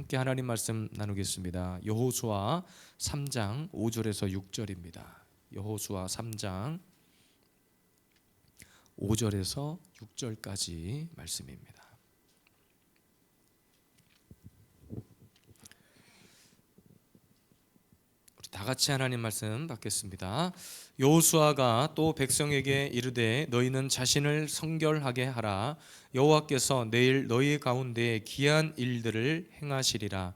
함께 하나님 말씀 나누겠습니다. 여호수아 3장 5절에서 6절입니다. 여호수아 3장 5절에서 6절까지 말씀입니다. 우리 다 같이 하나님 말씀 받겠습니다. 여호수아가 또 백성에게 이르되 너희는 자신을 성결하게 하라. 여호와께서 내일 너희 가운데 기이한 일들을 행하시리라.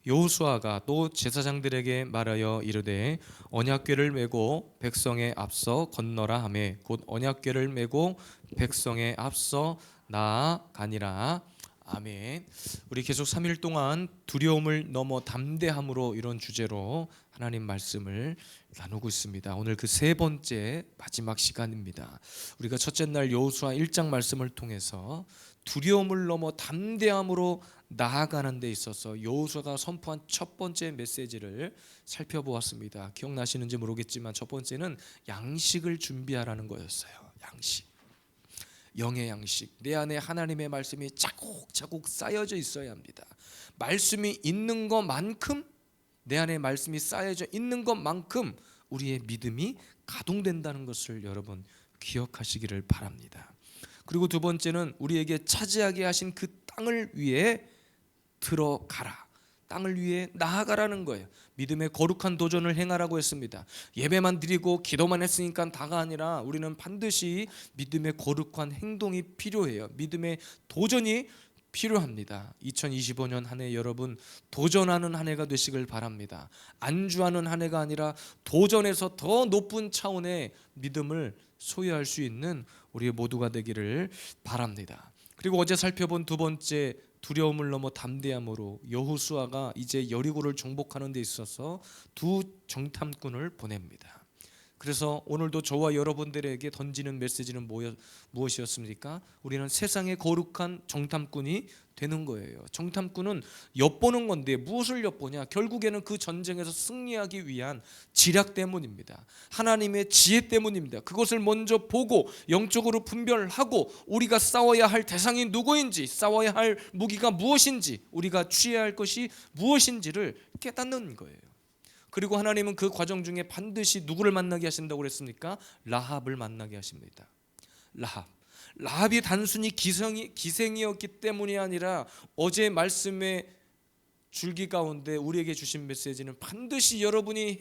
여호수아가 또 제사장들에게 말하여 이르되 언약궤를 메고 백성에 앞서 건너라 하매 곧 언약궤를 메고 백성에 앞서 나아가니라. 아멘. 우리 계속 3일 동안 두려움을 넘어 담대함으로 이런 주제로 하나님 말씀을 나누고 있습니다. 오늘 그 세 번째 마지막 시간입니다. 우리가 첫째 날 여호수아 1장 말씀을 통해서 두려움을 넘어 담대함으로 나아가는 데 있어서 여호수아가 선포한 첫 번째 메시지를 살펴보았습니다. 기억나시는지 모르겠지만 첫 번째는 양식을 준비하라는 거였어요. 양식. 영의 양식, 내 안에 하나님의 말씀이 차곡차곡 쌓여져 있어야 합니다. 말씀이 있는 것만큼, 내 안에 말씀이 쌓여져 있는 것만큼 우리의 믿음이 가동된다는 것을 여러분 기억하시기를 바랍니다. 그리고 두 번째는 우리에게 차지하게 하신 그 땅을 위해 들어가라, 땅을 위해 나아가라는 거예요. 믿음의 거룩한 도전을 행하라고 했습니다. 예배만 드리고 기도만 했으니까 다가 아니라 우리는 반드시 믿음의 거룩한 행동이 필요해요. 믿음의 도전이 필요합니다. 2025년 한 해 여러분 도전하는 한 해가 되시길 바랍니다. 안주하는 한 해가 아니라 도전에서 더 높은 차원의 믿음을 소유할 수 있는 우리 모두가 되기를 바랍니다. 그리고 어제 살펴본 두 번째 두려움을 넘어 담대함으로 여호수아가 이제 여리고를 정복하는 데 있어서 두 정탐꾼을 보냅니다. 그래서 오늘도 저와 여러분들에게 던지는 메시지는 무엇이었습니까? 우리는 세상의 거룩한 정탐꾼이 되는 거예요. 정탐꾼은 엿보는 건데 무엇을 엿보냐? 결국에는 그 전쟁에서 승리하기 위한 지략 때문입니다. 하나님의 지혜 때문입니다. 그것을 먼저 보고 영적으로 분별하고 우리가 싸워야 할 대상이 누구인지, 싸워야 할 무기가 무엇인지, 우리가 취해야 할 것이 무엇인지를 깨닫는 거예요. 그리고 하나님은 그 과정 중에 반드시 누구를 만나게 하신다고 그랬습니까? 라합을 만나게 하십니다. 라합이 단순히 기생이었기 때문이 아니라 어제 말씀의 줄기 가운데 우리에게 주신 메시지는 반드시 여러분이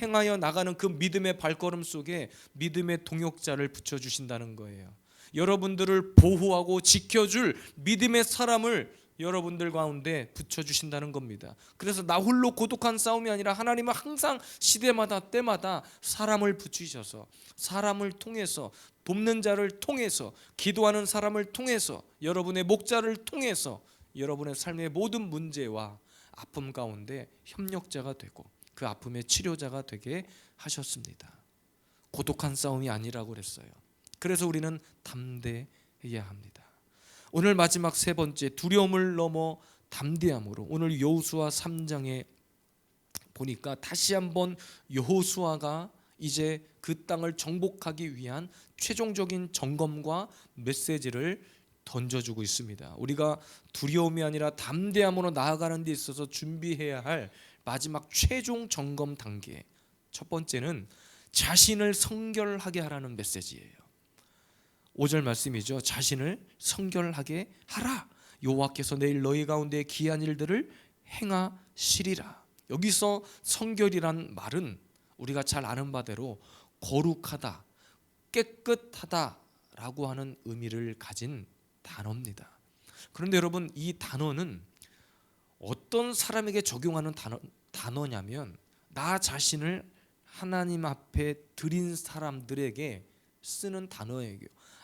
행하여 나가는 그 믿음의 발걸음 속에 믿음의 동역자를 붙여주신다는 거예요. 여러분들을 보호하고 지켜줄 믿음의 사람을 여러분들 가운데 붙여주신다는 겁니다. 그래서 나 홀로 고독한 싸움이 아니라 하나님은 항상 시대마다 때마다 사람을 붙이셔서, 사람을 통해서, 돕는 자를 통해서, 기도하는 사람을 통해서, 여러분의 목자를 통해서 여러분의 삶의 모든 문제와 아픔 가운데 협력자가 되고 그 아픔의 치료자가 되게 하셨습니다. 고독한 싸움이 아니라고 그랬어요. 그래서 우리는 담대해야 합니다. 오늘 마지막 세 번째, 두려움을 넘어 담대함으로, 오늘 여호수아 3장에 보니까 다시 한번 여호수아가 이제 그 땅을 정복하기 위한 최종적인 점검과 메시지를 던져주고 있습니다. 우리가 두려움이 아니라 담대함으로 나아가는 데 있어서 준비해야 할 마지막 최종 점검 단계, 첫 번째는 자신을 성결하게 하라는 메시지예요. 5절 말씀이죠. 자신을 성결하게 하라. 여호와께서 내일 너희 가운데 기이한 일들을 행하시리라. 여기서 성결이란 말은 우리가 잘 아는 바대로 거룩하다, 깨끗하다라고 하는 의미를 가진 단어입니다. 그런데 여러분, 이 단어는 어떤 사람에게 적용하는 단어냐면 나 자신을 하나님 앞에 드린 사람들에게 쓰는 단어예요.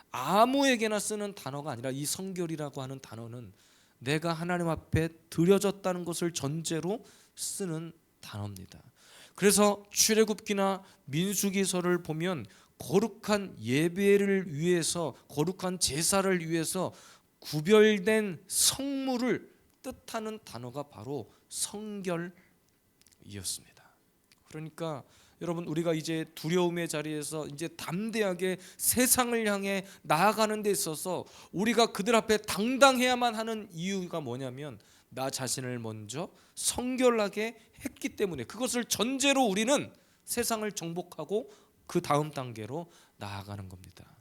아무에게나 쓰는 단어가 아니라 이 성결이라고 하는 단어는 내가 하나님 앞에 드려졌다는 것을 전제로 쓰는 단어입니다. 그래서 출애굽기나 민수기서를 보면 거룩한 예배를 위해서, 거룩한 제사를 위해서 구별된 성물을 뜻하는 단어가 바로 성결이었습니다. 그러니까 여러분, 우리가 이제 두려움의 자리에서 이제 담대하게 세상을 향해 나아가는 데 있어서 우리가 그들 앞에 당당해야만 하는 이유가 뭐냐면 나 자신을 먼저 성결하게 했기 때문에, 그것을 전제로 우리는 세상을 정복하고 그 다음 단계로 나아가는 겁니다.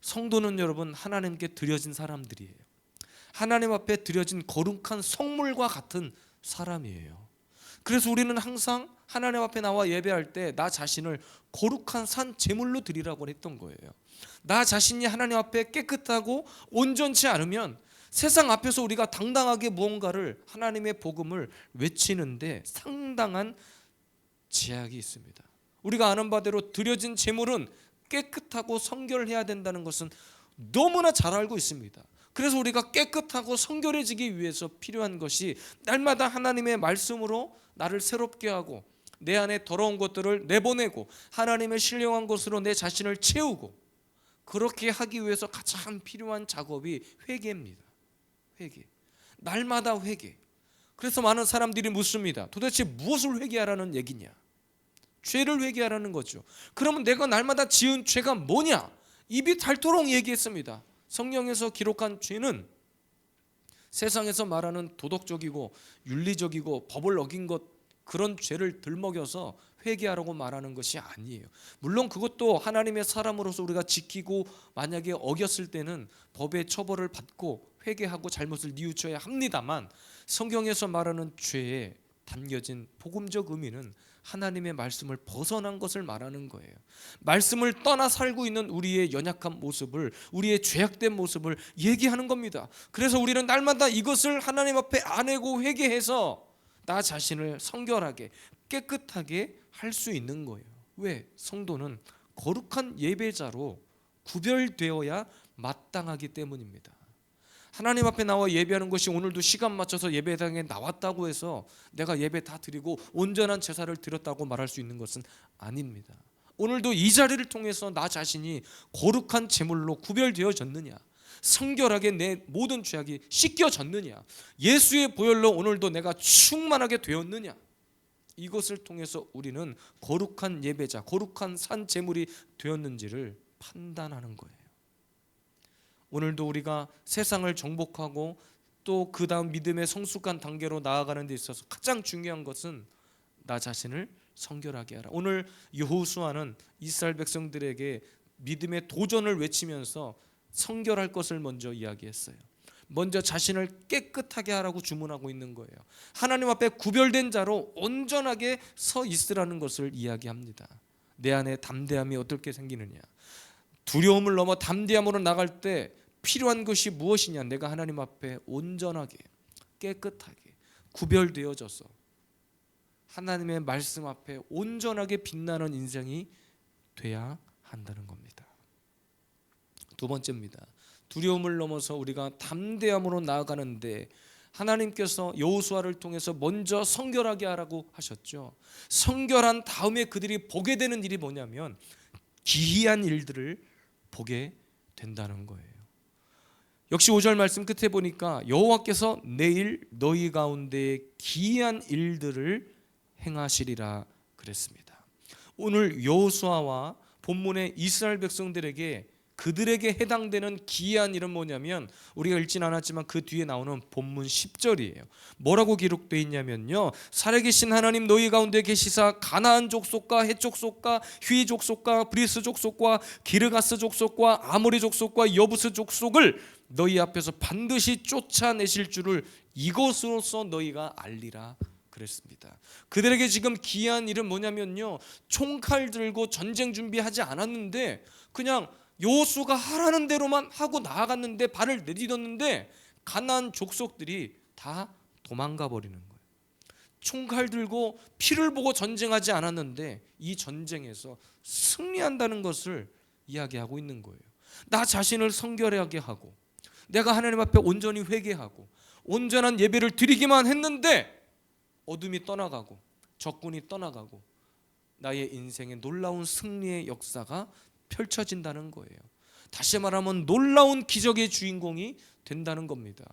성도는 여러분 하나님께 드려진 사람들이에요. 하나님 앞에 드려진 거룩한 성물과 같은 사람이에요. 그래서 우리는 항상 하나님 앞에 나와 예배할 때 나 자신을 거룩한 산 제물로 드리라고 했던 거예요. 나 자신이 하나님 앞에 깨끗하고 온전치 않으면 세상 앞에서 우리가 당당하게 무언가를, 하나님의 복음을 외치는데 상당한 제약이 있습니다. 우리가 아는 바대로 드려진 제물은 깨끗하고 성결해야 된다는 것은 너무나 잘 알고 있습니다. 그래서 우리가 깨끗하고 성결해지기 위해서 필요한 것이 날마다 하나님의 말씀으로 나를 새롭게 하고 내 안에 더러운 것들을 내보내고 하나님의 신령한 것으로 내 자신을 채우고, 그렇게 하기 위해서 가장 필요한 작업이 회개입니다. 회개. 날마다 회개. 그래서 많은 사람들이 묻습니다. 도대체 무엇을 회개하라는 얘기냐? 죄를 회개하라는 거죠. 그러면 내가 날마다 지은 죄가 뭐냐? 입이 닳도록 얘기했습니다. 성경에서 기록한 죄는 세상에서 말하는 도덕적이고 윤리적이고 법을 어긴 것, 그런 죄를 들먹여서 회개하라고 말하는 것이 아니에요. 물론 그것도 하나님의 사람으로서 우리가 지키고 만약에 어겼을 때는 법의 처벌을 받고 회개하고 잘못을 뉘우쳐야 합니다만, 성경에서 말하는 죄에 담겨진 복음적 의미는 하나님의 말씀을 벗어난 것을 말하는 거예요. 말씀을 떠나 살고 있는 우리의 연약한 모습을, 우리의 죄악된 모습을 얘기하는 겁니다. 그래서 우리는 날마다 이것을 하나님 앞에 아내고 회개해서 나 자신을 성결하게 깨끗하게 할 수 있는 거예요. 왜? 성도는 거룩한 예배자로 구별되어야 마땅하기 때문입니다. 하나님 앞에 나와 예배하는 것이 오늘도 시간 맞춰서 예배당에 나왔다고 해서 내가 예배 다 드리고 온전한 제사를 드렸다고 말할 수 있는 것은 아닙니다. 오늘도 이 자리를 통해서 나 자신이 거룩한 제물로 구별되어졌느냐, 성결하게 내 모든 죄악이 씻겨졌느냐, 예수의 보혈로 오늘도 내가 충만하게 되었느냐, 이것을 통해서 우리는 거룩한 예배자, 거룩한 산 제물이 되었는지를 판단하는 거예요. 오늘도 우리가 세상을 정복하고 또 그 다음 믿음의 성숙한 단계로 나아가는 데 있어서 가장 중요한 것은 나 자신을 성결하게 하라. 오늘 여호수아는 이스라엘 백성들에게 믿음의 도전을 외치면서 성결할 것을 먼저 이야기했어요. 먼저 자신을 깨끗하게 하라고 주문하고 있는 거예요. 하나님 앞에 구별된 자로 온전하게 서 있으라는 것을 이야기합니다. 내 안에 담대함이 어떻게 생기느냐, 두려움을 넘어 담대함으로 나갈 때 필요한 것이 무엇이냐, 내가 하나님 앞에 온전하게 깨끗하게 구별되어져서 하나님의 말씀 앞에 온전하게 빛나는 인생이 돼야 한다는 겁니다. 두 번째입니다. 두려움을 넘어서 우리가 담대함으로 나아가는데 하나님께서 여호수아를 통해서 먼저 성결하게 하라고 하셨죠. 성결한 다음에 그들이 보게 되는 일이 뭐냐면 기이한 일들을 보게 된다는 거예요. 역시 5절 말씀 끝에 보니까 여호와께서 내일 너희 가운데 기이한 일들을 행하시리라 그랬습니다. 오늘 여호수아와 본문의 이스라엘 백성들에게 그들에게 해당되는 기이한 일은 뭐냐면, 우리가 읽진 않았지만 그 뒤에 나오는 본문 10절이에요. 뭐라고 기록되어 있냐면요, 살아계신 하나님 너희 가운데 계시사 가나안 족속과 헷 족속과 휘 족속과 브리스 족속과 기르가스 족속과 아모리 족속과 여부스 족속을 너희 앞에서 반드시 쫓아내실 줄을 이것으로서 너희가 알리라 그랬습니다. 그들에게 지금 기이한 일은 뭐냐면요, 총칼 들고 전쟁 준비하지 않았는데 그냥 여호수아가 하라는 대로만 하고 나아갔는데, 발을 내딛었는데 가나안 족속들이 다 도망가 버리는 거예요. 총칼 들고 피를 보고 전쟁하지 않았는데 이 전쟁에서 승리한다는 것을 이야기하고 있는 거예요. 나 자신을 성결하게 하고 내가 하나님 앞에 온전히 회개하고 온전한 예배를 드리기만 했는데 어둠이 떠나가고 적군이 떠나가고 나의 인생에 놀라운 승리의 역사가 펼쳐진다는 거예요. 다시 말하면 놀라운 기적의 주인공이 된다는 겁니다.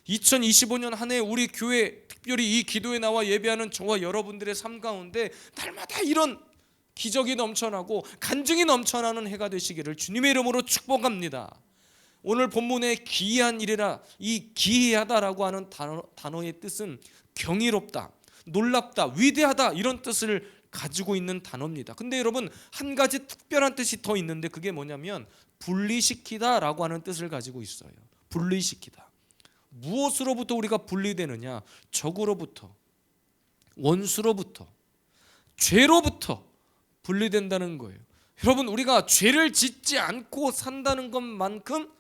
2025년 한 해 우리 교회, 특별히 이 기도에 나와 예배하는 저와 여러분들의 삶 가운데 날마다 이런 기적이 넘쳐나고 간증이 넘쳐나는 해가 되시기를 주님의 이름으로 축복합니다. 오늘 본문의 기이한 일이라, 이 기이하다라고 하는 단어의 뜻은 경이롭다, 놀랍다, 위대하다 이런 뜻을 가지고 있는 단어입니다. 근데 여러분, 한 가지 특별한 뜻이 더 있는데 그게 뭐냐면 분리시키다라고 하는 뜻을 가지고 있어요. 분리시키다. 무엇으로부터 우리가 분리되느냐? 적으로부터, 원수로부터, 죄로부터 분리된다는 거예요. 여러분, 우리가 죄를 짓지 않고 산다는 것만큼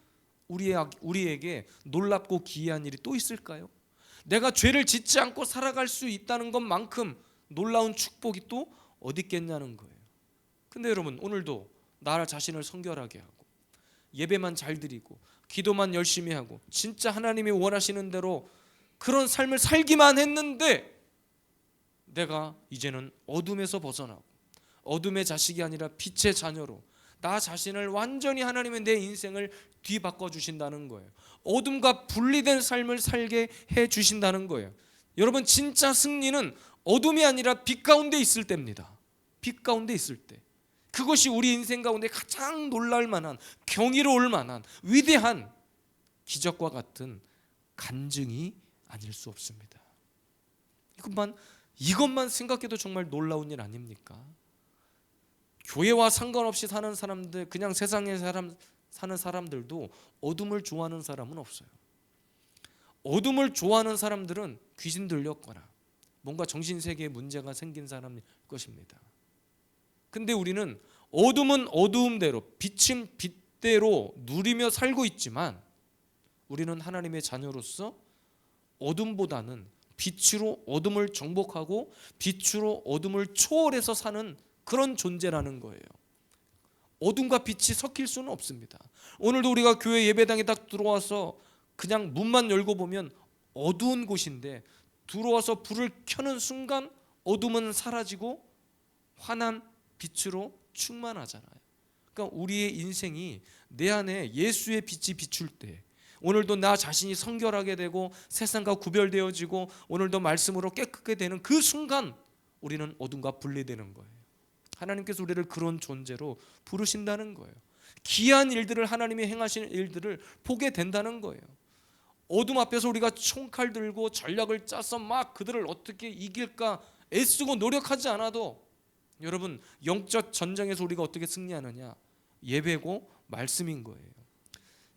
우리에게 놀랍고 기이한 일이 또 있을까요? 내가 죄를 짓지 않고 살아갈 수 있다는 것만큼 놀라운 축복이 또 어디 있겠냐는 거예요. 근데 여러분, 오늘도 나 자신을 성결하게 하고 예배만 잘 드리고 기도만 열심히 하고 진짜 하나님이 원하시는 대로 그런 삶을 살기만 했는데 내가 이제는 어둠에서 벗어나고 어둠의 자식이 아니라 빛의 자녀로 나 자신을 완전히 하나님의 내 인생을 뒤바꿔 주신다는 거예요. 어둠과 분리된 삶을 살게 해 주신다는 거예요. 여러분, 진짜 승리는 어둠이 아니라 빛 가운데 있을 때입니다. 빛 가운데 있을 때. 그것이 우리 인생 가운데 가장 놀랄 만한, 경이로울 만한 위대한 기적과 같은 간증이 아닐 수 없습니다. 이것만 생각해도 정말 놀라운 일 아닙니까? 교회와 상관없이 사는 사람들, 그냥 세상에 사는 사람들도 어둠을 좋아하는 사람은 없어요. 어둠을 좋아하는 사람들은 귀신 들렸거나 뭔가 정신세계에 문제가 생긴 사람일 것입니다. 근데 우리는 어둠은 어두움대로, 빛은 빛대로 누리며 살고 있지만 우리는 하나님의 자녀로서 어둠보다는 빛으로 어둠을 정복하고 빛으로 어둠을 초월해서 사는 그런 존재라는 거예요. 어둠과 빛이 섞일 수는 없습니다. 오늘도 우리가 교회 예배당에 딱 들어와서 그냥 문만 열고 보면 어두운 곳인데 들어와서 불을 켜는 순간 어둠은 사라지고 환한 빛으로 충만하잖아요. 그러니까 우리의 인생이 내 안에 예수의 빛이 비출 때, 오늘도 나 자신이 성결하게 되고 세상과 구별되어지고 오늘도 말씀으로 깨끗게 되는 그 순간 우리는 어둠과 분리되는 거예요. 하나님께서 우리를 그런 존재로 부르신다는 거예요. 기이한 일들을, 하나님이 행하시는 일들을 보게 된다는 거예요. 어둠 앞에서 우리가 총칼 들고 전략을 짜서 막 그들을 어떻게 이길까 애쓰고 노력하지 않아도, 여러분, 영적 전쟁에서 우리가 어떻게 승리하느냐? 예배고 말씀인 거예요.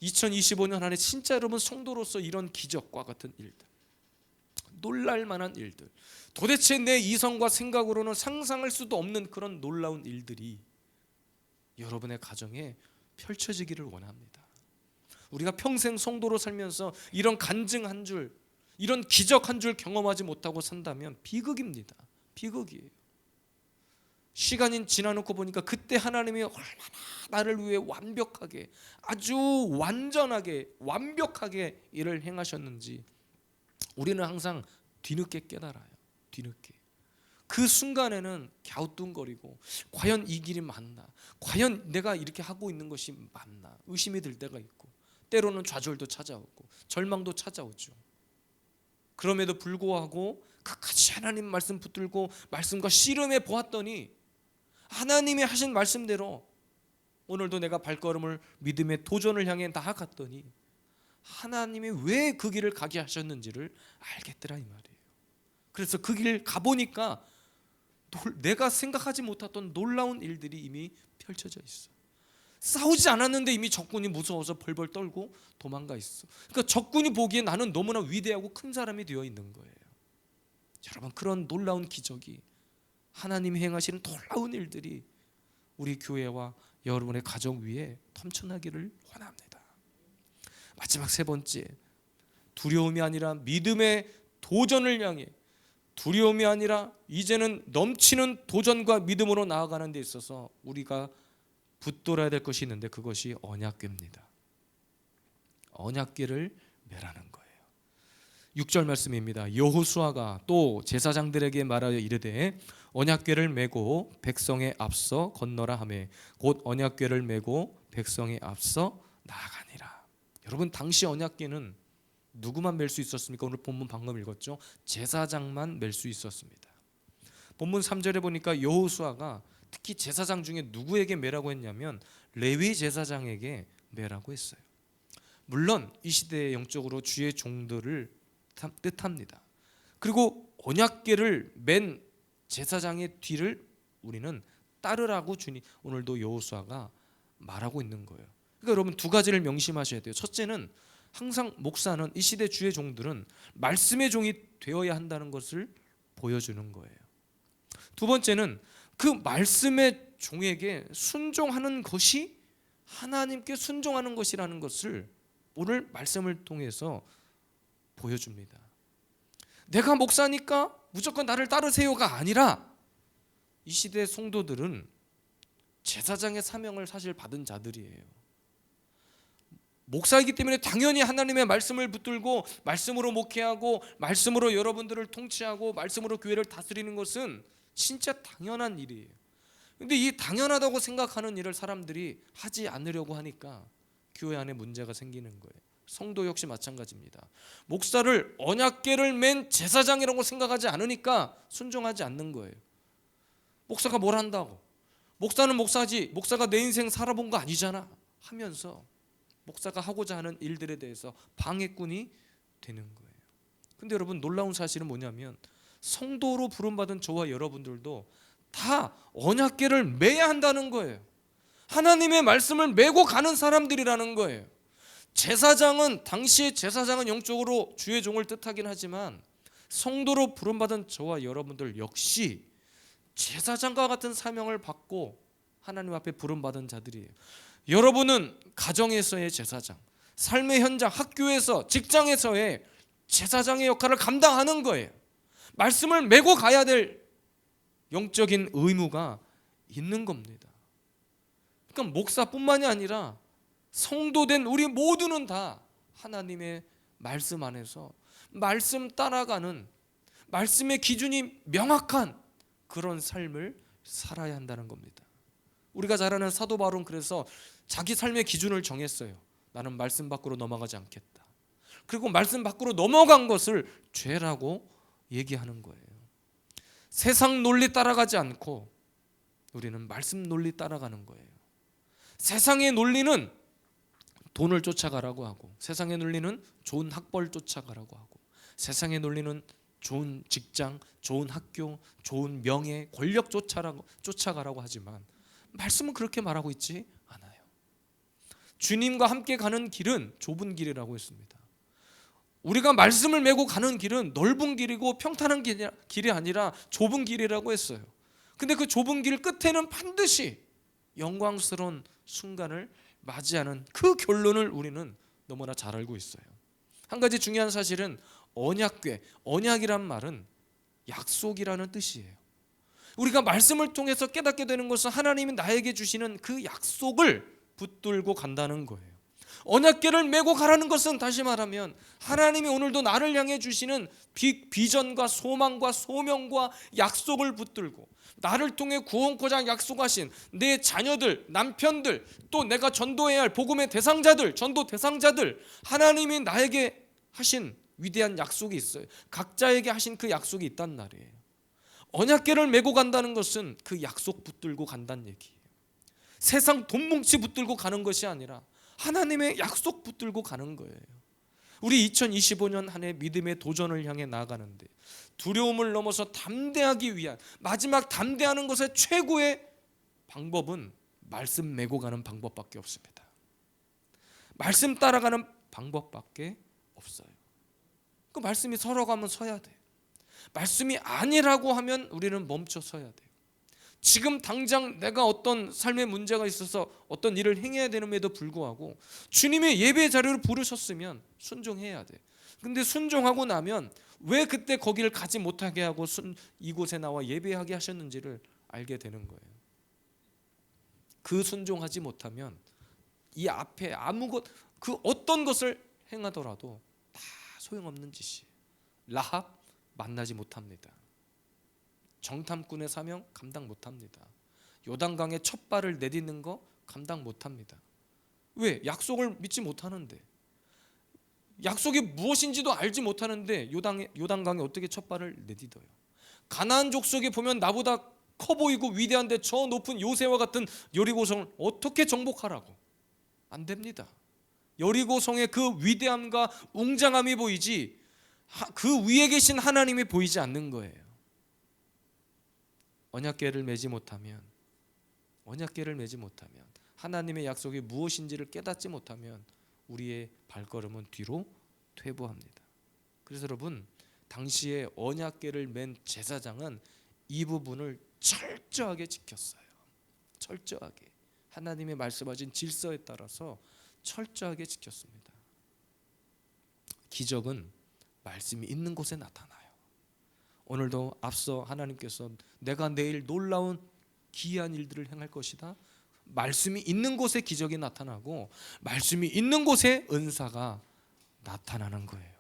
2025년 안에 진짜 여러분 성도로서 이런 기적과 같은 일들, 놀랄 만한 일들, 도대체 내 이성과 생각으로는 상상할 수도 없는 그런 놀라운 일들이 여러분의 가정에 펼쳐지기를 원합니다. 우리가 평생 성도로 살면서 이런 간증 한 줄, 이런 기적 한 줄 경험하지 못하고 산다면 비극입니다. 비극이에요. 시간이 지나놓고 보니까 그때 하나님이 얼마나 나를 위해 완벽하게, 아주 완전하게, 완벽하게 일을 행하셨는지 우리는 항상 뒤늦게 깨달아요. 뒤늦게. 그 순간에는 갸우뚱거리고 과연 이 길이 맞나? 과연 내가 이렇게 하고 있는 것이 맞나? 의심이 들 때가 있고 때로는 좌절도 찾아오고 절망도 찾아오죠. 그럼에도 불구하고 끝까지 하나님 말씀 붙들고 말씀과 씨름해 보았더니 하나님이 하신 말씀대로 오늘도 내가 발걸음을 믿음의 도전을 향해 나아갔더니 하나님이 왜 그 길을 가게 하셨는지를 알겠더라 이 말이에요. 그래서 그 길 가보니까 내가 생각하지 못했던 놀라운 일들이 이미 펼쳐져 있어. 싸우지 않았는데 이미 적군이 무서워서 벌벌 떨고 도망가 있어. 그러니까 적군이 보기에 나는 너무나 위대하고 큰 사람이 되어 있는 거예요. 여러분, 그런 놀라운 기적이, 하나님이 행하시는 놀라운 일들이 우리 교회와 여러분의 가정 위에 넘쳐나기를 원합니다. 마지막 세 번째, 두려움이 아니라 믿음의 도전을 향해, 두려움이 아니라 이제는 넘치는 도전과 믿음으로 나아가는 데 있어서 우리가 붙들어야 될 것이 있는데 그것이 언약궤입니다. 언약궤를 매라는 거예요. 6절 말씀입니다. 여호수아가 또 제사장들에게 말하여 이르되 언약궤를 메고 백성의 앞서 건너라 하매 곧 언약궤를 메고 백성의 앞서 나아가니라. 여러분, 당시 언약궤는 누구만 멜 수 있었습니까? 오늘 본문 방금 읽었죠. 제사장만 멜 수 있었습니다. 본문 3절에 보니까 여호수아가 특히 제사장 중에 누구에게 매라고 했냐면 레위 제사장에게 매라고 했어요. 물론 이 시대의 영적으로 주의 종들을 뜻합니다. 그리고 언약궤를 맨 제사장의 뒤를 우리는 따르라고 주님 오늘도 여호수아가 말하고 있는 거예요. 그러니까 여러분 두 가지를 명심하셔야 돼요. 첫째는 항상 목사는 이 시대 주의 종들은 말씀의 종이 되어야 한다는 것을 보여주는 거예요. 두 번째는 그 말씀의 종에게 순종하는 것이 하나님께 순종하는 것이라는 것을 오늘 말씀을 통해서 보여줍니다. 내가 목사니까 무조건 나를 따르세요가 아니라 이 시대 성도들은 제사장의 사명을 사실 받은 자들이에요. 목사이기 때문에 당연히 하나님의 말씀을 붙들고 말씀으로 목회하고 말씀으로 여러분들을 통치하고 말씀으로 교회를 다스리는 것은 진짜 당연한 일이에요. 근데 이 당연하다고 생각하는 일을 사람들이 하지 않으려고 하니까 교회 안에 문제가 생기는 거예요. 성도 역시 마찬가지입니다. 목사를 언약궤를 맨 제사장이라고 생각하지 않으니까 순종하지 않는 거예요. 목사가 뭘 한다고? 목사는 목사지, 목사가 내 인생 살아본 거 아니잖아 하면서 목사가 하고자 하는 일들에 대해서 방해꾼이 되는 거예요. 근데 여러분 놀라운 사실은 뭐냐면 성도로 부름받은 저와 여러분들도 다 언약궤를 매야 한다는 거예요. 하나님의 말씀을 메고 가는 사람들이라는 거예요. 제사장은 당시의 제사장은 영적으로 주의 종을 뜻하긴 하지만 성도로 부름받은 저와 여러분들 역시 제사장과 같은 사명을 받고 하나님 앞에 부름받은 자들이에요. 여러분은 가정에서의 제사장, 삶의 현장, 학교에서, 직장에서의 제사장의 역할을 감당하는 거예요. 말씀을 메고 가야 될 영적인 의무가 있는 겁니다. 그러니까 목사뿐만이 아니라 성도된 우리 모두는 다 하나님의 말씀 안에서 말씀 따라가는 말씀의 기준이 명확한 그런 삶을 살아야 한다는 겁니다. 우리가 잘 아는 사도 바울은 그래서 자기 삶의 기준을 정했어요. 나는 말씀 밖으로 넘어가지 않겠다. 그리고 말씀 밖으로 넘어간 것을 죄라고 얘기하는 거예요. 세상 논리 따라가지 않고 우리는 말씀 논리 따라가는 거예요. 세상의 논리는 돈을 쫓아가라고 하고, 세상의 논리는 좋은 학벌 쫓아가라고 하고, 세상의 논리는 좋은 직장, 좋은 학교, 좋은 명예, 권력 쫓아가라고 하지만 말씀은 그렇게 말하고 있지 않아요. 주님과 함께 가는 길은 좁은 길이라고 했습니다. 우리가 말씀을 메고 가는 길은 넓은 길이고 평탄한 길이 아니라 좁은 길이라고 했어요. 근데 그 좁은 길 끝에는 반드시 영광스러운 순간을 맞이하는 그 결론을 우리는 너무나 잘 알고 있어요. 한 가지 중요한 사실은 언약궤, 언약이란 말은 약속이라는 뜻이에요. 우리가 말씀을 통해서 깨닫게 되는 것은 하나님이 나에게 주시는 그 약속을 붙들고 간다는 거예요. 언약궤를 메고 가라는 것은 다시 말하면 하나님이 오늘도 나를 향해 주시는 비전과 소망과 소명과 약속을 붙들고 나를 통해 구원코자 약속하신 내 자녀들, 남편들, 또 내가 전도해야 할 복음의 대상자들, 전도 대상자들, 하나님이 나에게 하신 위대한 약속이 있어요. 각자에게 하신 그 약속이 있단 말이에요. 언약궤를 메고 간다는 것은 그 약속 붙들고 간다는 얘기예요. 세상 돈 뭉치 붙들고 가는 것이 아니라 하나님의 약속 붙들고 가는 거예요. 우리 2025년 한 해 믿음의 도전을 향해 나아가는데 두려움을 넘어서 담대하기 위한 마지막 담대하는 것의 최고의 방법은 말씀 메고 가는 방법밖에 없습니다. 말씀 따라가는 방법밖에 없어요. 그 말씀이 서러가면 서야 돼요. 말씀이 아니라고 하면 우리는 멈춰 서야 돼요. 지금 당장 내가 어떤 삶의 문제가 있어서 어떤 일을 행해야 되는데도 불구하고 주님의 예배 자리를 부르셨으면 순종해야 돼. 근데 순종하고 나면 왜 그때 거기를 가지 못하게 하고 이곳에 나와 예배하게 하셨는지를 알게 되는 거예요. 그 순종하지 못하면 이 앞에 그 어떤 것을 행하더라도 다 소용없는 짓이에요. 라합 만나지 못합니다. 정탐꾼의 사명 감당 못합니다. 요단강에 첫 발을 내딛는 거 감당 못합니다. 왜? 약속을 믿지 못하는데, 약속이 무엇인지도 알지 못하는데 요단강에 어떻게 첫 발을 내딛어요? 가나안 족속에 보면 나보다 커 보이고 위대한데 저 높은 요새와 같은 여리고성을 어떻게 정복하라고? 안 됩니다. 여리고성의 그 위대함과 웅장함이 보이지 그 위에 계신 하나님이 보이지 않는 거예요. 언약궤를 매지 못하면 하나님의 약속이 무엇인지를 깨닫지 못하면 우리의 발걸음은 뒤로 퇴보합니다. 그래서 여러분, 당시에 언약궤를 맨 제사장은 이 부분을 철저하게 지켰어요. 철저하게 하나님의 말씀하신 질서에 따라서 철저하게 지켰습니다. 기적은 말씀이 있는 곳에 나타나요. 오늘도 앞서 하나님께서 내가 내일 놀라운 기이한 일들을 행할 것이다. 말씀이 있는 곳에 기적이 나타나고 말씀이 있는 곳에 은사가 나타나는 거예요.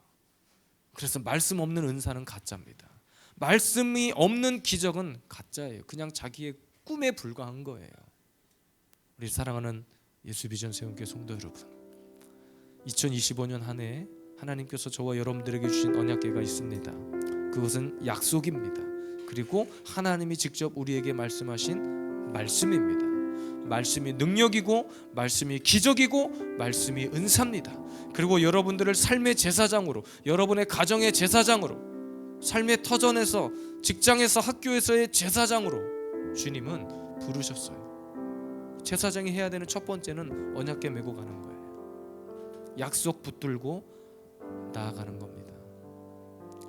그래서 말씀 없는 은사는 가짜입니다. 말씀이 없는 기적은 가짜예요. 그냥 자기의 꿈에 불과한 거예요. 우리 사랑하는 예수비전 세운교회 성도 여러분, 2025년 한 해 하나님께서 저와 여러분들에게 주신 언약궤가 있습니다. 그것은 약속입니다. 그리고 하나님이 직접 우리에게 말씀하신 말씀입니다. 말씀이 능력이고 말씀이 기적이고 말씀이 은사입니다. 그리고 여러분들을 삶의 제사장으로, 여러분의 가정의 제사장으로, 삶의 터전에서, 직장에서, 학교에서의 제사장으로 주님은 부르셨어요. 제사장이 해야 되는 첫 번째는 언약궤 메고 가는 거예요. 약속 붙들고 나아가는 겁니다.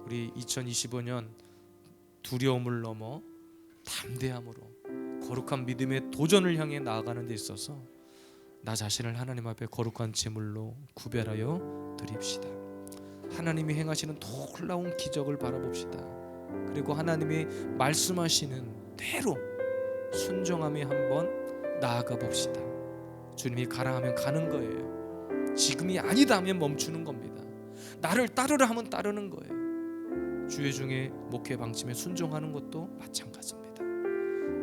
우리 2025년 두려움을 넘어 담대함으로 거룩한 믿음의 도전을 향해 나아가는 데 있어서 나 자신을 하나님 앞에 거룩한 제물로 구별하여 드립시다. 하나님이 행하시는 놀라운 기적을 바라봅시다. 그리고 하나님이 말씀하시는 대로 순종함에 한번 나아가 봅시다. 주님이 가라 하면 가는 거예요. 지금이 아니다 하면 멈추는 겁니다. 나를 따르라 하면 따르는 거예요. 주의 중에 목회 방침에 순종하는 것도 마찬가지입니다.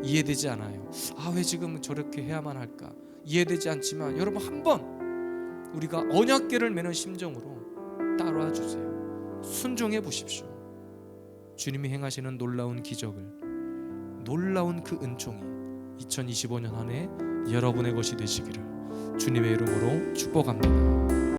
이해되지 않아요. 왜 지금 저렇게 해야만 할까? 이해되지 않지만 여러분, 한번 우리가 언약궤를 매는 심정으로 따라와 주세요. 순종해 보십시오. 주님이 행하시는 놀라운 기적을, 놀라운 그 은총이 2025년 한 해 여러분의 것이 되시기를 주님의 이름으로 축복합니다.